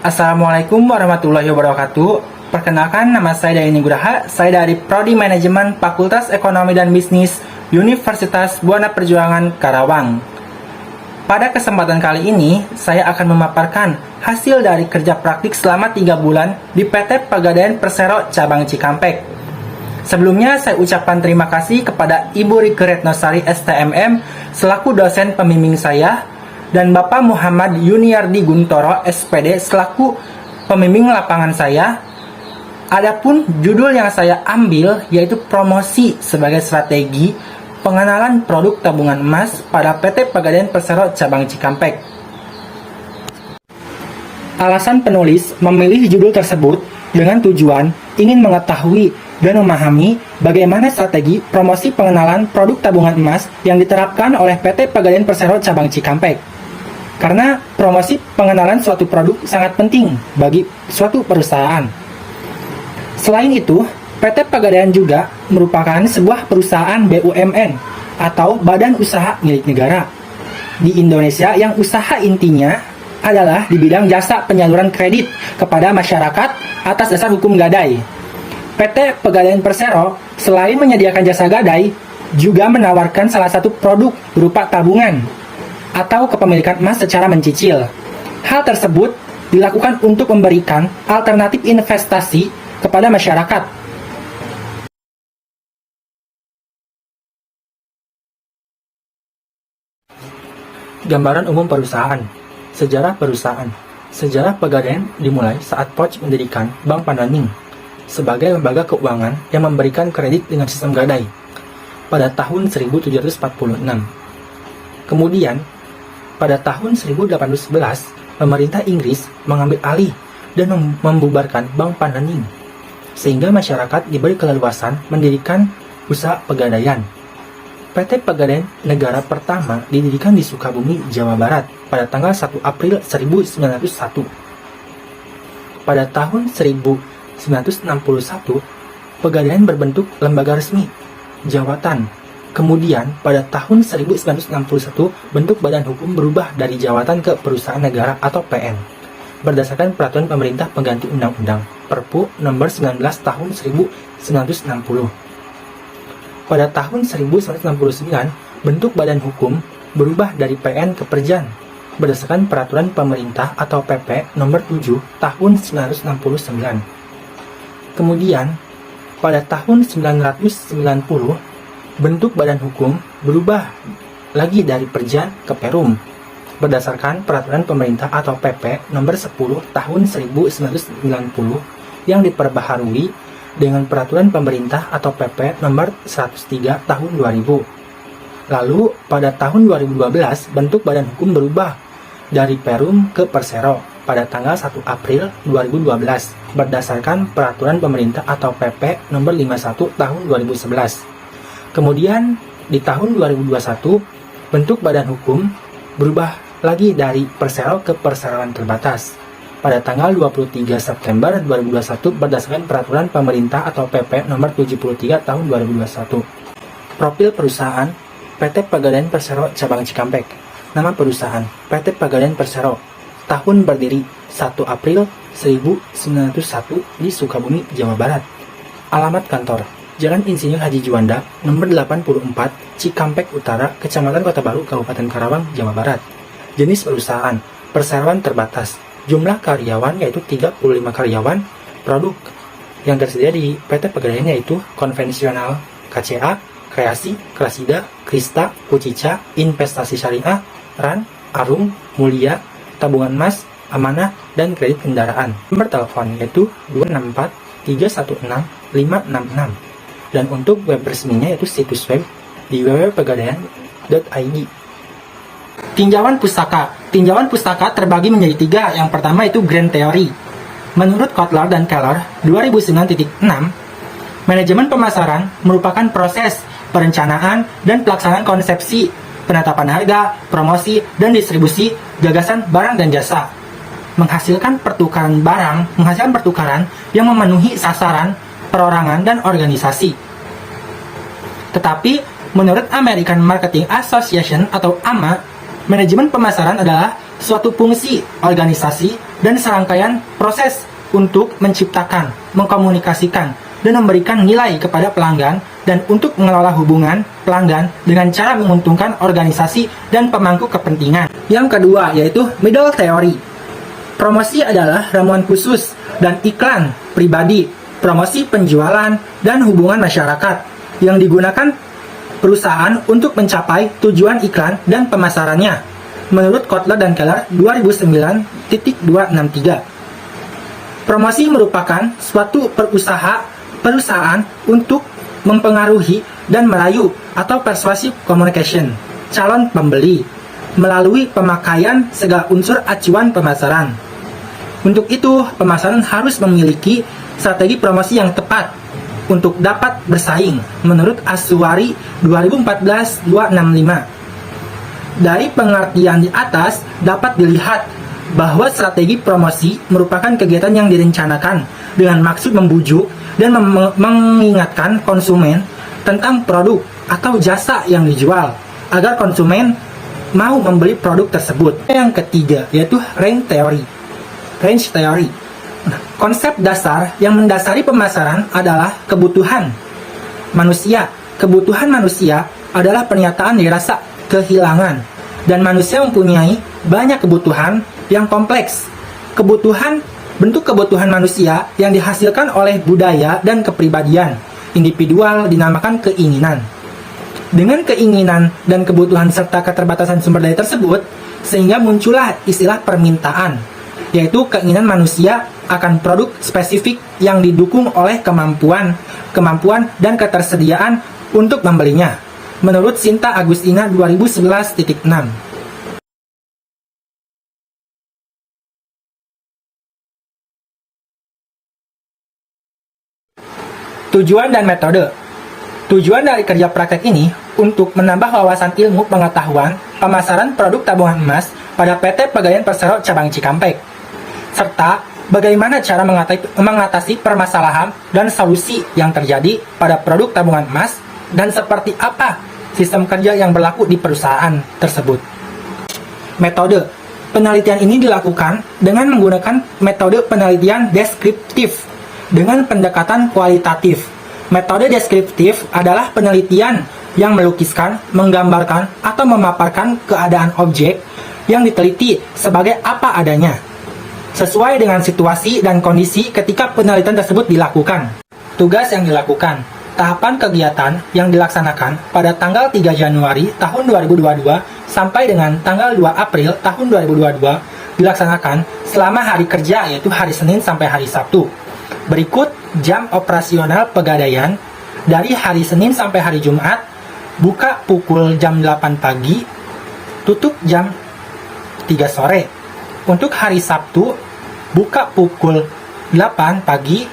Assalamualaikum warahmatullahi wabarakatuh. Perkenalkan, nama saya Dayani Nugraha. Saya dari Prodi Manajemen Fakultas Ekonomi dan Bisnis Universitas Buana Perjuangan Karawang. Pada kesempatan kali ini, saya akan memaparkan hasil dari kerja praktik selama 3 bulan di PT Pegadaian Persero Cabang Cikampek. Sebelumnya, saya ucapkan terima kasih kepada Ibu Rike Retnosari STMM selaku dosen pembimbing saya, dan Bapak Muhammad Yuniardi Guntoro SPD selaku pembimbing lapangan saya. Adapun judul yang saya ambil yaitu promosi sebagai strategi pengenalan produk tabungan emas pada PT Pegadaian Persero Cabang Cikampek. Alasan penulis memilih judul tersebut dengan tujuan ingin mengetahui dan memahami bagaimana strategi promosi pengenalan produk tabungan emas yang diterapkan oleh PT Pegadaian Persero Cabang Cikampek. Karena promosi pengenalan suatu produk sangat penting bagi suatu perusahaan. Selain itu, PT Pegadaian juga merupakan sebuah perusahaan BUMN atau badan usaha milik negara di Indonesia yang usaha intinya adalah di bidang jasa penyaluran kredit kepada masyarakat atas dasar hukum gadai. PT Pegadaian Persero selain menyediakan jasa gadai, juga menawarkan salah satu produk berupa tabungan atau kepemilikan emas secara mencicil. Hal tersebut dilakukan untuk memberikan alternatif investasi kepada masyarakat. Gambaran umum perusahaan. Sejarah perusahaan. Sejarah Pegadaian dimulai saat Poch mendirikan Bank Pananing sebagai lembaga keuangan yang memberikan kredit dengan sistem gadai pada tahun 1746. Kemudian, pada tahun 1811, pemerintah Inggris mengambil alih dan membubarkan Bank Pananing, sehingga masyarakat diberi keleluasan mendirikan usaha pegadaian. PT Pegadaian Negara pertama didirikan di Sukabumi, Jawa Barat pada tanggal 1 April 1901. Pada tahun 1961, Pegadaian berbentuk lembaga resmi, jawatan. Kemudian, pada tahun 1961, bentuk badan hukum berubah dari jawatan ke perusahaan negara atau PN, berdasarkan peraturan pemerintah pengganti undang-undang Perpu nomor 19 tahun 1960. Pada tahun 1969, bentuk badan hukum berubah dari PN ke Perjan, berdasarkan peraturan pemerintah atau PP nomor 7 tahun 1969. Kemudian, pada tahun 1990, bentuk badan hukum berubah lagi dari Perjan ke Perum, berdasarkan peraturan pemerintah atau PP nomor 10 tahun 1990 yang diperbaharui dengan peraturan pemerintah atau PP nomor 103 tahun 2000. Lalu pada tahun 2012 bentuk badan hukum berubah dari Perum ke Persero pada tanggal 1 April 2012 berdasarkan peraturan pemerintah atau PP nomor 51 tahun 2011. Kemudian, di tahun 2021, bentuk badan hukum berubah lagi dari Persero ke Perseroan Terbatas pada tanggal 23 September 2021 berdasarkan peraturan pemerintah atau PP nomor 73 tahun 2021. Profil perusahaan PT Pegadaian Persero Cabang Cikampek. Nama perusahaan PT Pegadaian Persero. Tahun berdiri 1 April 1901 di Sukabumi, Jawa Barat. Alamat kantor Jalan Insinyur Haji Juanda, nomor 84, Cikampek Utara, Kecamatan Kota Baru, Kabupaten Karawang, Jawa Barat. Jenis perusahaan, perseroan terbatas. Jumlah karyawan yaitu 35 karyawan. Produk yang tersedia di PT Pegadaian yaitu konvensional, KCA, Kreasi, Krasida, Krista, Kucica, Investasi Syariah, RAN, Arum, Mulia, Tabungan Emas, Amanah, dan Kredit Kendaraan. Nomor telepon yaitu 264 316 566. Dan untuk web resminya yaitu situs web di www.pegadaian.id. Tinjauan pustaka. Tinjauan pustaka terbagi menjadi 3. Yang pertama itu Grand Theory. Menurut Kotler dan Keller 2009.6, manajemen pemasaran merupakan proses perencanaan dan pelaksanaan konsepsi, penetapan harga, promosi, dan distribusi gagasan barang dan jasa. Menghasilkan pertukaran yang memenuhi sasaran perorangan dan organisasi. Tetapi, menurut American Marketing Association atau AMA, manajemen pemasaran adalah suatu fungsi organisasi dan serangkaian proses untuk menciptakan, mengkomunikasikan, dan memberikan nilai kepada pelanggan, dan untuk mengelola hubungan pelanggan dengan cara menguntungkan organisasi dan pemangku kepentingan. Yang kedua yaitu middle theory. Promosi adalah ramuan khusus dan iklan pribadi, promosi penjualan, dan hubungan masyarakat yang digunakan perusahaan untuk mencapai tujuan iklan dan pemasarannya. Menurut Kotler dan Keller 2009.263. Promosi merupakan suatu perusahaan untuk mempengaruhi dan merayu atau persuasive communication calon pembeli melalui pemakaian segala unsur acuan pemasaran. Untuk itu, pemasaran harus memiliki strategi promosi yang tepat untuk dapat bersaing menurut Asuwari 2014-265. Dari pengertian di atas dapat dilihat bahwa strategi promosi merupakan kegiatan yang direncanakan dengan maksud membujuk dan mengingatkan konsumen tentang produk atau jasa yang dijual agar konsumen mau membeli produk tersebut. Yang ketiga yaitu range theory. Konsep dasar yang mendasari pemasaran adalah kebutuhan manusia. Kebutuhan manusia adalah pernyataan dari rasa kehilangan, dan manusia mempunyai banyak kebutuhan yang kompleks. Bentuk kebutuhan manusia yang dihasilkan oleh budaya dan kepribadian individual dinamakan keinginan. Dengan keinginan dan kebutuhan serta keterbatasan sumber daya tersebut, sehingga muncullah istilah permintaan, yaitu keinginan manusia akan produk spesifik yang didukung oleh kemampuan dan ketersediaan untuk membelinya. Menurut Sinta Agustina 2011.6. Tujuan dan metode. Tujuan dari kerja praktek ini untuk menambah wawasan ilmu pengetahuan pemasaran produk tabungan emas pada PT Pegadaian Persero Cabang Cikampek, serta bagaimana cara mengatasi permasalahan dan solusi yang terjadi pada produk tabungan emas, dan seperti apa sistem kerja yang berlaku di perusahaan tersebut. Metode penelitian ini dilakukan dengan menggunakan metode penelitian deskriptif dengan pendekatan kualitatif. Metode deskriptif adalah penelitian yang melukiskan, menggambarkan, atau memaparkan keadaan objek yang diteliti sebagai apa adanya, sesuai dengan situasi dan kondisi ketika penelitian tersebut dilakukan. Tugas yang dilakukan. Tahapan kegiatan yang dilaksanakan pada tanggal 3 Januari tahun 2022 sampai dengan tanggal 2 April tahun 2022 dilaksanakan selama hari kerja, yaitu hari Senin sampai hari Sabtu. Berikut jam operasional Pegadaian dari hari Senin sampai hari Jumat: buka pukul jam 8 pagi, tutup jam 3 sore. Untuk hari Sabtu, buka pukul 8 pagi,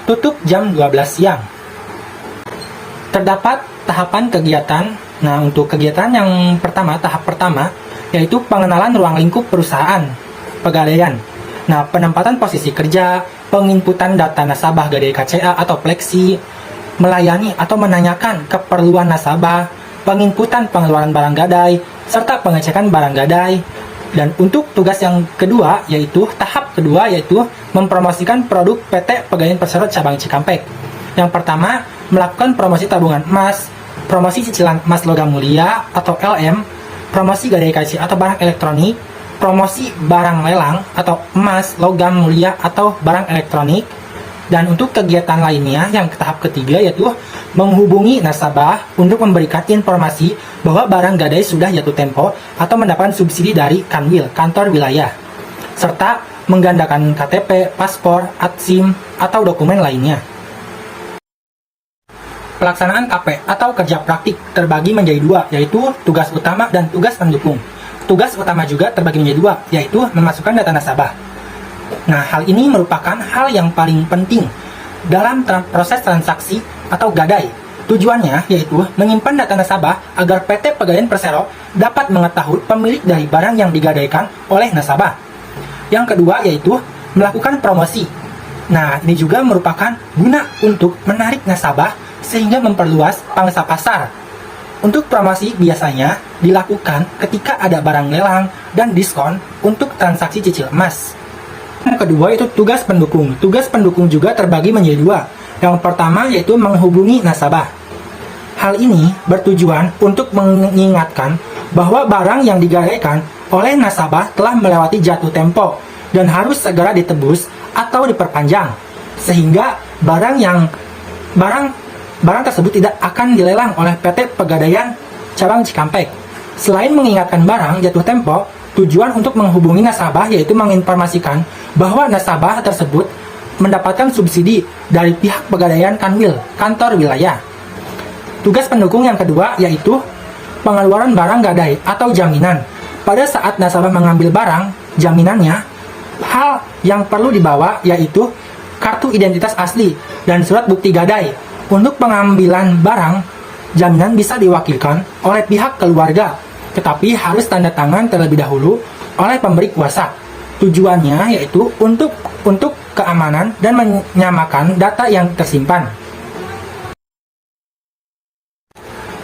tutup jam 12 siang. Terdapat tahapan kegiatan. Nah, untuk kegiatan yang pertama, tahap pertama, yaitu pengenalan ruang lingkup perusahaan Pegadaian. Nah, penempatan posisi kerja, penginputan data nasabah Gadai KCA atau Plexi, melayani atau menanyakan keperluan nasabah, penginputan pengeluaran barang Gadai, serta pengecekan barang Gadai. Dan untuk tugas yang kedua, yaitu tahap kedua, yaitu mempromosikan produk PT Pegadaian Persero Cabang Cikampek. Yang pertama, melakukan promosi tabungan emas, promosi cicilan emas logam mulia atau LM, promosi Gadai KCA atau barang elektronik, promosi barang lelang atau emas logam mulia atau barang elektronik. Dan untuk kegiatan lainnya yang tahap ketiga, yaitu menghubungi nasabah untuk memberikan informasi bahwa barang Gadai sudah jatuh tempo atau mendapatkan subsidi dari Kanwil, kantor wilayah, serta menggandakan KTP, paspor, ATSIM, atau dokumen lainnya. Pelaksanaan KP atau kerja praktik terbagi menjadi dua, yaitu tugas utama dan tugas pendukung. Tugas utama juga terbagi menjadi dua, yaitu memasukkan data nasabah. Nah, hal ini merupakan hal yang paling penting dalam proses transaksi atau gadai. Tujuannya yaitu menyimpan data nasabah agar PT Pegadaian Persero dapat mengetahui pemilik dari barang yang digadaikan oleh nasabah. Yang kedua yaitu melakukan promosi. Nah, ini juga merupakan guna untuk menarik nasabah sehingga memperluas pangsa pasar. Untuk promosi biasanya dilakukan ketika ada barang lelang dan diskon untuk transaksi cicil emas. Yang kedua itu tugas pendukung. Tugas pendukung juga terbagi menjadi dua. Yang pertama yaitu menghubungi nasabah. Hal ini bertujuan untuk mengingatkan bahwa barang yang digadaikan oleh nasabah telah melewati jatuh tempo dan harus segera ditebus atau diperpanjang, sehingga barang tersebut tidak akan dilelang oleh PT Pegadaian Cabang Cikampek. Selain mengingatkan barang jatuh tempo, tujuan untuk menghubungi nasabah yaitu menginformasikan bahwa nasabah tersebut mendapatkan subsidi dari pihak Pegadaian Kanwil, kantor wilayah. Tugas pendukung yang kedua yaitu pengeluaran barang gadai atau jaminan. Pada saat nasabah mengambil barang jaminannya, hal yang perlu dibawa yaitu kartu identitas asli dan surat bukti gadai. Untuk pengambilan barang, jaminan bisa diwakilkan oleh pihak keluarga, tetapi harus tanda tangan terlebih dahulu oleh pemberi kuasa. Tujuannya yaitu untuk keamanan dan menyamakan data yang tersimpan.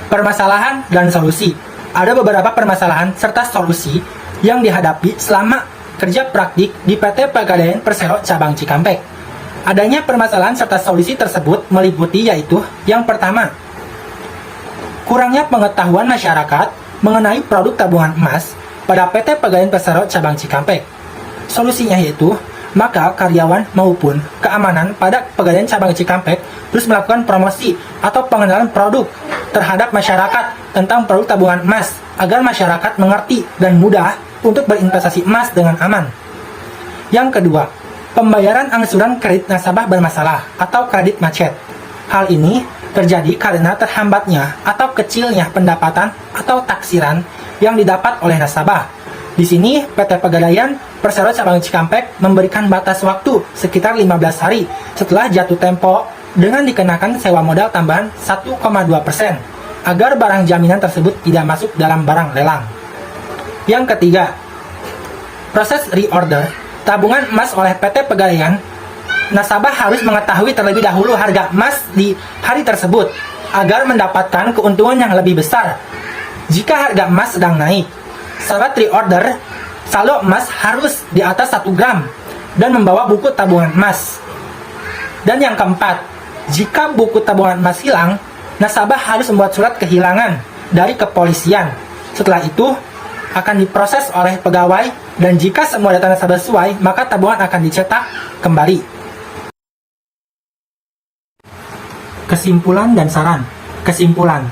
Permasalahan dan solusi. Ada beberapa permasalahan serta solusi yang dihadapi selama kerja praktik di PT Pegadaian Persero Cabang Cikampek. Adanya permasalahan serta solusi tersebut meliputi yaitu yang pertama, kurangnya pengetahuan masyarakat mengenai produk tabungan emas pada PT Pegadaian Persero Cabang Cikampek. Solusinya yaitu, maka karyawan maupun keamanan pada Pegadaian Cabang Cikampek terus melakukan promosi atau pengenalan produk terhadap masyarakat tentang produk tabungan emas agar masyarakat mengerti dan mudah untuk berinvestasi emas dengan aman. Yang kedua, pembayaran angsuran kredit nasabah bermasalah atau kredit macet. Hal ini terjadi karena terhambatnya atau kecilnya pendapatan atau taksiran yang didapat oleh nasabah. Di sini PT Pegadaian Persero Cabang Cikampek memberikan batas waktu sekitar 15 hari setelah jatuh tempo dengan dikenakan sewa modal tambahan 1,2% agar barang jaminan tersebut tidak masuk dalam barang lelang. Yang ketiga, proses reorder tabungan emas oleh PT Pegadaian. Nasabah harus mengetahui terlebih dahulu harga emas di hari tersebut agar mendapatkan keuntungan yang lebih besar. Jika harga emas sedang naik, syarat reorder saldo emas harus di atas 1 gram dan membawa buku tabungan emas. Dan yang keempat, jika buku tabungan emas hilang, nasabah harus membuat surat kehilangan dari kepolisian. Setelah itu akan diproses oleh pegawai, dan jika semua data nasabah sesuai, maka tabungan akan dicetak kembali. Kesimpulan dan saran. Kesimpulan,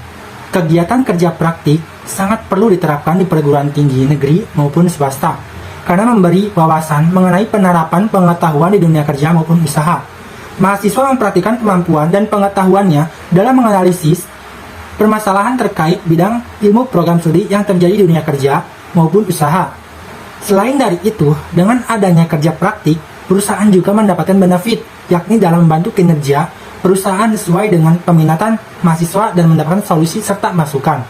kegiatan kerja praktik sangat perlu diterapkan di perguruan tinggi negeri maupun swasta, karena memberi wawasan mengenai penerapan pengetahuan di dunia kerja maupun usaha. Mahasiswa mempraktikkan kemampuan dan pengetahuannya dalam menganalisis permasalahan terkait bidang ilmu program studi yang terjadi di dunia kerja maupun usaha. Selain dari itu, dengan adanya kerja praktik, perusahaan juga mendapatkan benefit, yakni dalam membantu kinerja perusahaan sesuai dengan peminatan mahasiswa dan mendapatkan solusi serta masukan.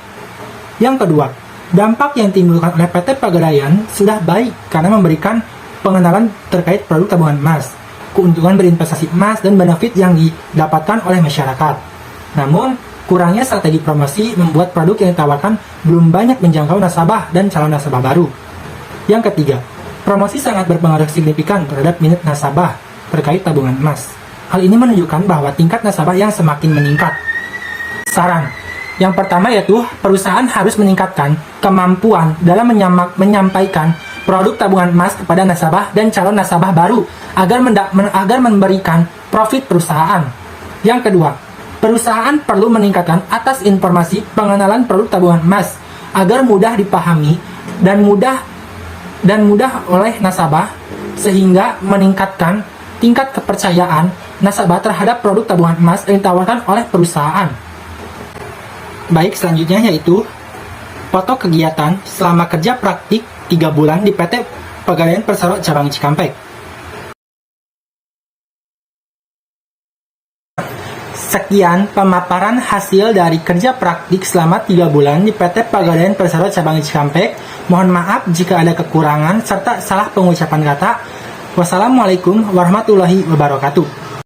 Yang kedua, dampak yang ditimbulkan oleh PT Pegadaian sudah baik karena memberikan pengenalan terkait produk tabungan emas, keuntungan berinvestasi emas, dan benefit yang didapatkan oleh masyarakat. Namun, kurangnya strategi promosi membuat produk yang ditawarkan belum banyak menjangkau nasabah dan calon nasabah baru. Yang ketiga, promosi sangat berpengaruh signifikan terhadap minat nasabah terkait tabungan emas. Hal ini menunjukkan bahwa tingkat nasabah yang semakin meningkat. Saran. Yang pertama yaitu, perusahaan harus meningkatkan kemampuan dalam menyampaikan produk tabungan emas kepada nasabah dan calon nasabah baru agar memberikan profit perusahaan. Yang kedua, perusahaan perlu meningkatkan atas informasi pengenalan produk tabungan emas agar mudah dipahami dan mudah oleh nasabah, sehingga meningkatkan tingkat kepercayaan nasabah terhadap produk tabungan emas yang ditawarkan oleh perusahaan. Baik, selanjutnya yaitu foto kegiatan selama kerja praktik 3 bulan di PT Pegadaian Persero Cabang Cikampek. Sekian pemaparan hasil dari kerja praktik selama 3 bulan di PT Pegadaian Persero Cabang Cikampek. Mohon maaf jika ada kekurangan serta salah pengucapan kata. Wassalamualaikum warahmatullahi wabarakatuh.